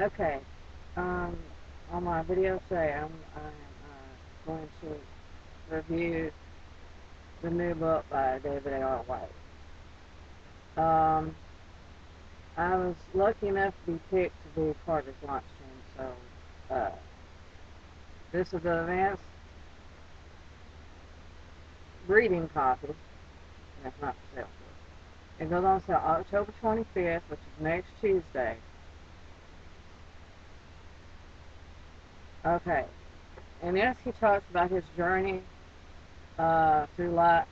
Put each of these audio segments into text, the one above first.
Okay. Um, on my video today, I'm going to review the new book by David A.R.White. Um, I was lucky enough to be picked to be part of his launch team, so this is the advanced reading copy, and it's not for sale. It goes on sale October 25th, which is next Tuesday. Okay. And yes, he talks about his journey through life,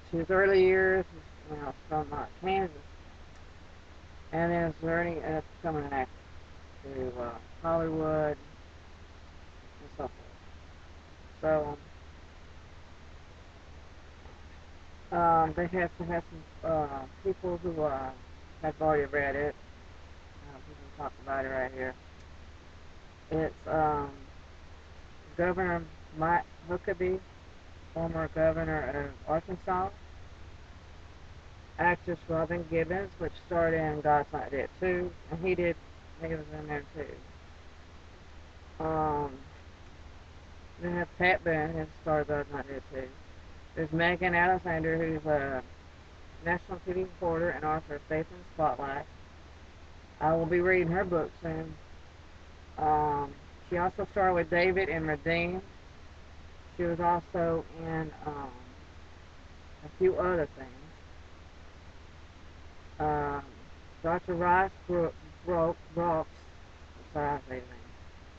to his early years, from Kansas, and then his journey as becoming an actor to Hollywood and so forth. So they have some people who have already read it. People talk about it right here. It's Governor Mike Huckabee, former governor of Arkansas. Actress Robin Gibbons, which starred in God's Not Dead too, and he was in there too. They have Pat Boone, who starred God's Not Dead too. There's Megan Alexander, who's a national TV reporter and author of Faith in the Spotlight. I will be reading her book soon. Um, she also starred with David in Redeemed. She was also in a few other things. Um, Dr. Rice Brooks, sorry, I say his name,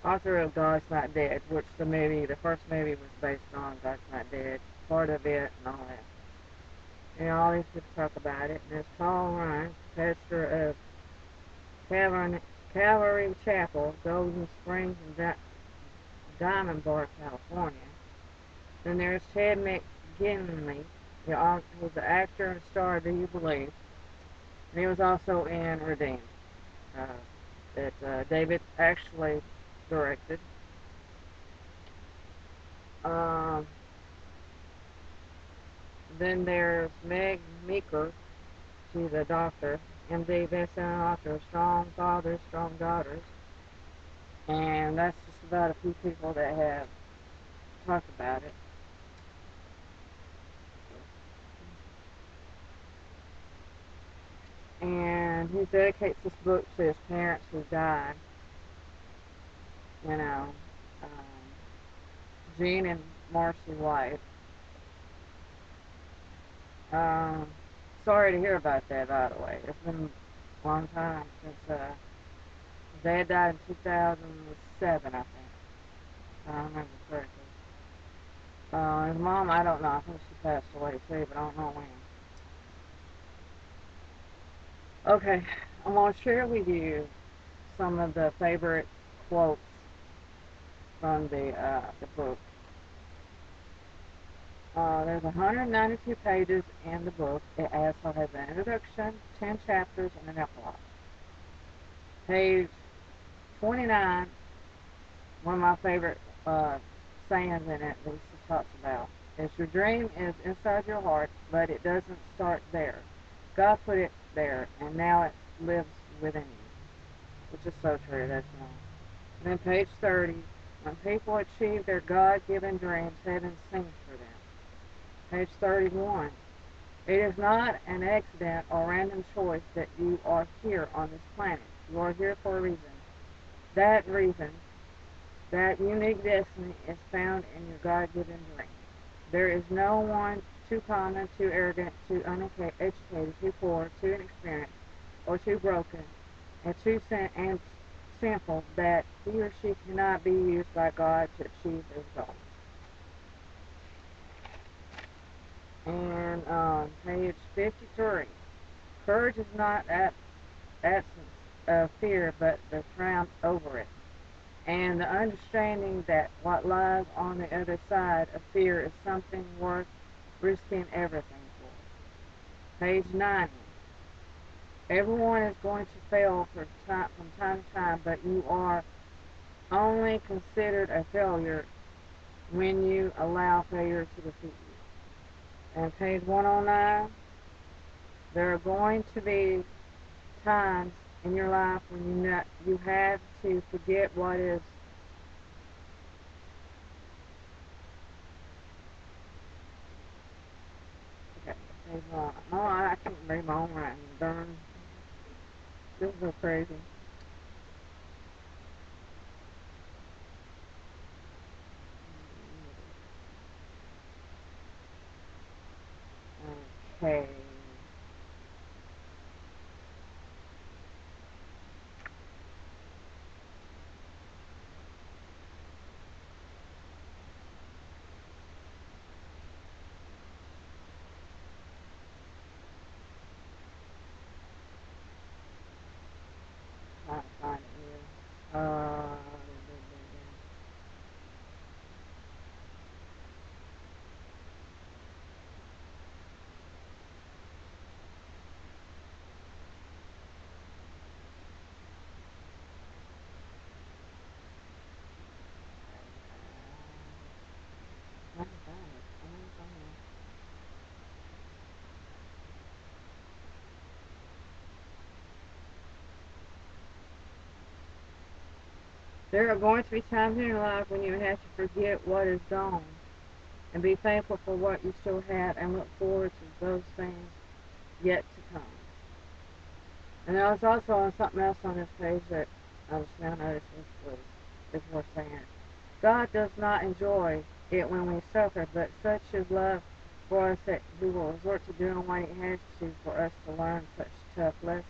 author of God's Not Dead, which the first movie was based on God's Not Dead, part of it and all that. And all these people talk about it. And there's Paul Ryan, pastor of Calvary Chapel, Golden Springs, and Diamond Bar, California. Then there's Ted McGinley, who's the actor and star of Do You Believe? And he was also in Redeemed, uh, that David actually directed. Um, then there's Meg Meeker. She's a doctor, MD, best-selling author of Strong Fathers, Strong Daughters. And that's just about a few people that have talked about it. And he dedicates this book to his parents who died. You know, um, Gene and Marcy White. Um, Sorry to hear about that, by the way. It's been a long time since Dad died in 2007, I think. If I remember correctly. His mom, I don't know. I think she passed away too, but I don't know when. Okay, I'm going to share with you some of the favorite quotes from the book. There's 192 pages in the book. It also has an introduction, 10 chapters, and an epilogue. Page 29, one of my favorite sayings in it that he talks about is your dream is inside your heart, but it doesn't start there. God put it there, and now it lives within you, which is so true. That's Then page 30, when people achieve their God-given dreams, heaven sings for them. Page 31, it is not an accident or random choice that you are here on this planet. You are here for a reason. That reason, that unique destiny is found in your God-given dream. There is no one too common, too arrogant, too uneducated, too poor, too inexperienced, or too broken, and and sinful that he or she cannot be used by God to achieve his goals. And page 53, courage is not absence of fear, but the triumph over it. And the understanding that what lies on the other side of fear is something worth risking everything for. Page 90. Everyone is going to fail from time to time, but you are only considered a failure when you allow failure to defeat you. And page 109. There are going to be times in your life when you had to forget what is. Okay, page one. Oh, I can't read my own writing. Darn, this is so crazy. Okay. Trying to find it here. Trying to find it. There are going to be times in your life when you have to forget what is gone and be thankful for what you still have and look forward to those things yet to come. And there was also something else on this page that I was now noticed is worth saying. God does not enjoy it when we suffer, but such is love for us that He will resort to doing what He has to for us to learn such tough lessons.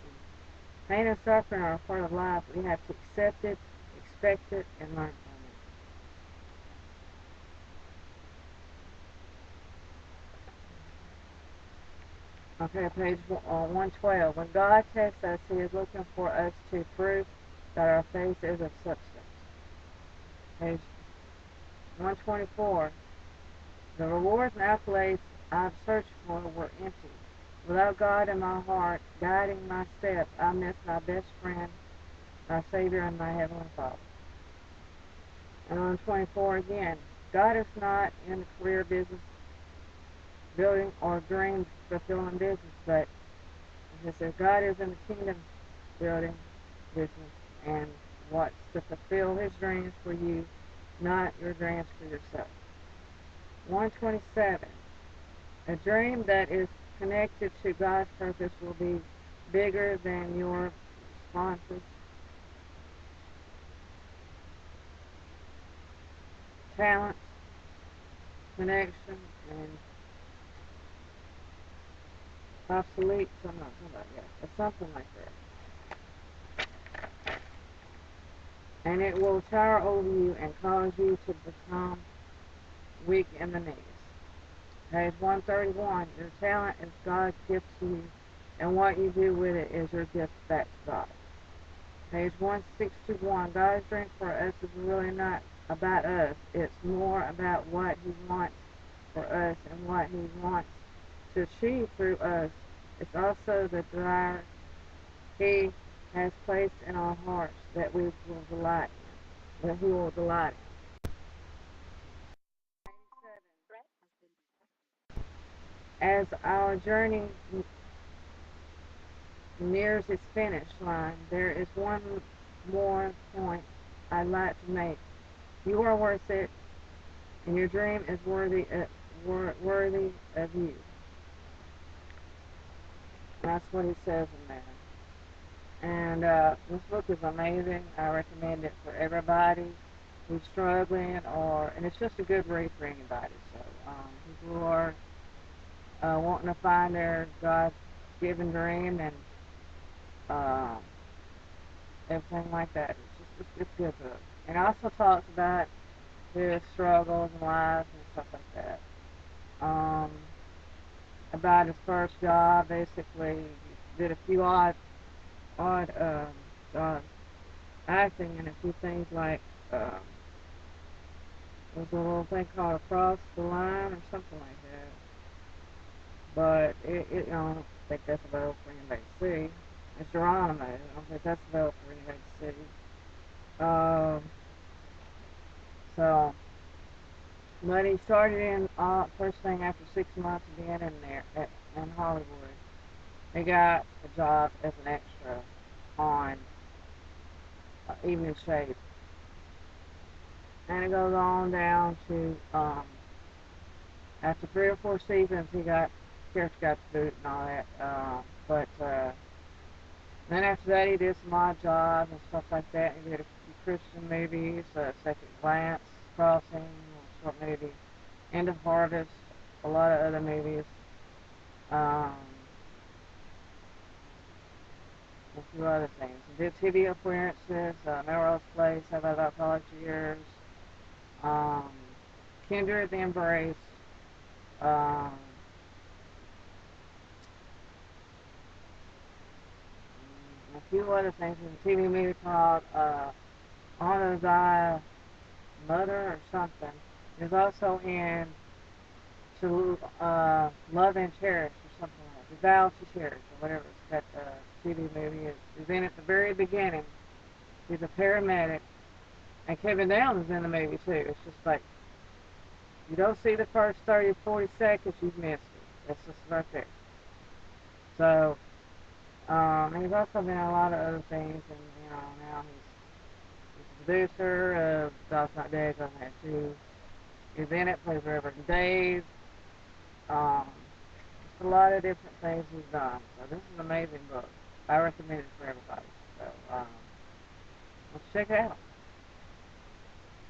Pain and suffering are a part of life. We have to accept it, expect it, and learn from it. Okay, page 112. When God tests us, He is looking for us to prove that our faith is of substance. Page 124. The rewards and accolades I've searched for were empty. Without God in my heart guiding my steps, I miss my best friend, my Savior, and my Heavenly Father. And on 24 again, God is not in the career business, building or dream fulfilling business, but it says God is in the kingdom building business and wants to fulfill His dreams for you, not your dreams for yourself. 127. A dream that is connected to God's purpose will be bigger than your responses, talent, connection, and obsolete. I'm not talking about yet, but something like that. And it will tower over you and cause you to become weak in the knees. Page 131. Your talent is God's gift to you, and what you do with it is your gift back to God. Page 161. God's dream for us is really not about us. It's more about what He wants for us and what He wants to achieve through us. It's also the desire He has placed in our hearts that we will delight in, that He will delight in. As our journey nears its finish line, there is one more point I'd like to make. You are worth it, and your dream is worthy of you. That's what he says in there. And this book is amazing. I recommend it for everybody who's struggling, and it's just a good read for anybody. So people who are wanting to find their God-given dream and uh, everything like that. It's a good book. And it also talks about his struggles and lives and stuff like that. Um, about his first job, basically did a few odd jobs, acting in a few things like there's a little thing called Across the Line or something like that. But I don't think that's available for anybody to see. It's Geronimo. I don't think that's available for anybody to see. So, but he started in first thing after 6 months of being in there in Hollywood. He got a job as an extra on Evening Shade. And it goes on down to, after 3 or 4 seasons, character got the boot and all that. But then after that, he did some odd jobs and stuff like that. He did a few Christian movies, Second Glance, Crossing, a short movie, End of Harvest, a lot of other movies. Um, a few other things. He did TV appearances, Melrose Place, How About College Years, um, Kindred the Embrace, um, a few other things. There's a TV movie called Honor Thy Mother or something. He's also in To Love and Cherish or something like that. To Vow to Cherish or whatever. That TV movie is in at the very beginning. He's a paramedic. And Kevin Downs is in the movie too. It's just like, you don't see the first 30 or 40 seconds, you've missed it. That's just right there. So, and he's also been in a lot of other things, and now he's a producer of God's Not Dead, God's Not Two. He's in it, plays Reverend Dave. Just a lot of different things he's done. So this is an amazing book. I recommend it for everybody. So let's check it out.